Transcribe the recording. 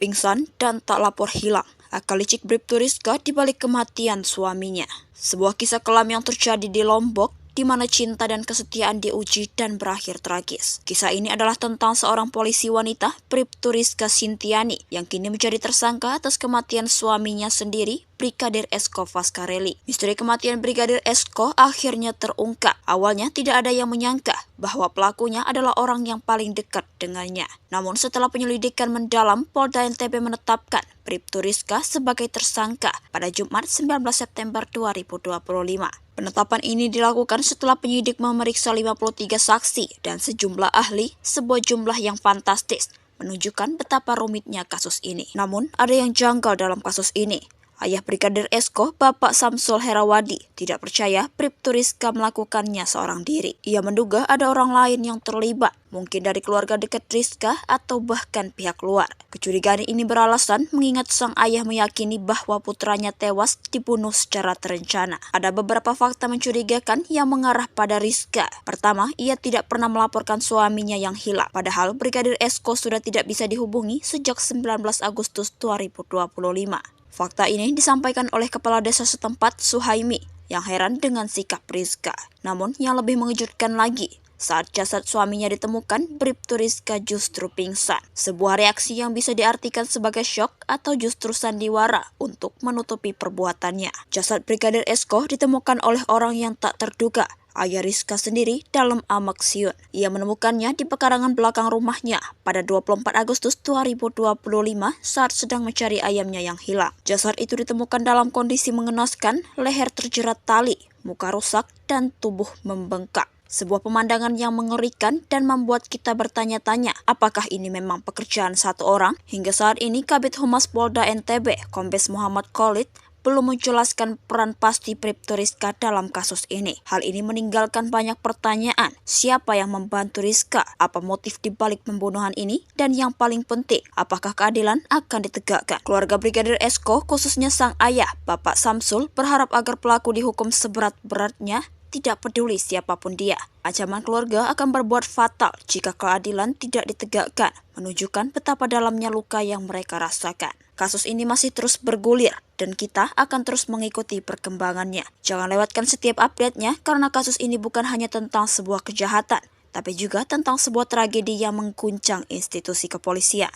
Pingsan dan tak lapor hilang, akal licik Bribtu Rizka dibalik kematian suaminya. Sebuah kisah kelam yang terjadi di Lombok, di mana cinta dan kesetiaan diuji dan berakhir tragis. Kisah ini adalah tentang seorang polisi wanita, Bribtu Rizka Sintiani, yang kini menjadi tersangka atas kematian suaminya sendiri, Brigadir Esko Faskareli. Misteri kematian Brigadir Esko akhirnya terungkap. Awalnya tidak ada yang menyangka bahwa pelakunya adalah orang yang paling dekat dengannya. Namun setelah penyelidikan mendalam, Polda NTB menetapkan Bribtu Rizka sebagai tersangka pada Jumat 19 September 2025. Penetapan ini dilakukan setelah penyidik memeriksa 53 saksi dan sejumlah ahli, sebuah jumlah yang fantastis menunjukkan betapa rumitnya kasus ini. Namun, ada yang janggal dalam kasus ini. Ayah Brigadir Esko, Bapak Samsul Herawadi, tidak percaya Bribtu Rizka melakukannya seorang diri. Ia menduga ada orang lain yang terlibat, mungkin dari keluarga dekat Rizka atau bahkan pihak luar. Kecurigaan ini beralasan mengingat sang ayah meyakini bahwa putranya tewas dibunuh secara terencana. Ada beberapa fakta mencurigakan yang mengarah pada Rizka. Pertama, ia tidak pernah melaporkan suaminya yang hilang, padahal Brigadir Esko sudah tidak bisa dihubungi sejak 19 Agustus 2025. Fakta ini disampaikan oleh kepala desa setempat, Suhaimi, yang heran dengan sikap Rizka. Namun yang lebih mengejutkan lagi, saat jasad suaminya ditemukan, Bribtu Rizka justru pingsan. Sebuah reaksi yang bisa diartikan sebagai syok atau justru sandiwara untuk menutupi perbuatannya. Jasad Brigadir Esko ditemukan oleh orang yang tak terduga, ayah Rizka sendiri dalam amak siun. Ia menemukannya di pekarangan belakang rumahnya pada 24 Agustus 2025 saat sedang mencari ayamnya yang hilang. Jasad itu ditemukan dalam kondisi mengenaskan, leher terjerat tali, muka rusak, dan tubuh membengkak. Sebuah pemandangan yang mengerikan dan membuat kita bertanya-tanya, apakah ini memang pekerjaan satu orang? Hingga saat ini, Kabid Humas Polda NTB, Kombes Muhammad Khalid, belum menjelaskan peran pasti Bribtu Rizka dalam kasus ini. Hal ini meninggalkan banyak pertanyaan. Siapa yang membantu Rizka? Apa motif dibalik pembunuhan ini? Dan yang paling penting, apakah keadilan akan ditegakkan? Keluarga Brigadir Esko, khususnya sang ayah, Bapak Samsul, berharap agar pelaku dihukum seberat-beratnya, tidak peduli siapapun dia. Ancaman keluarga akan berbuat fatal jika keadilan tidak ditegakkan, menunjukkan betapa dalamnya luka yang mereka rasakan. Kasus ini masih terus bergulir dan kita akan terus mengikuti perkembangannya. Jangan lewatkan setiap update-nya karena kasus ini bukan hanya tentang sebuah kejahatan, tapi juga tentang sebuah tragedi yang mengguncang institusi kepolisian.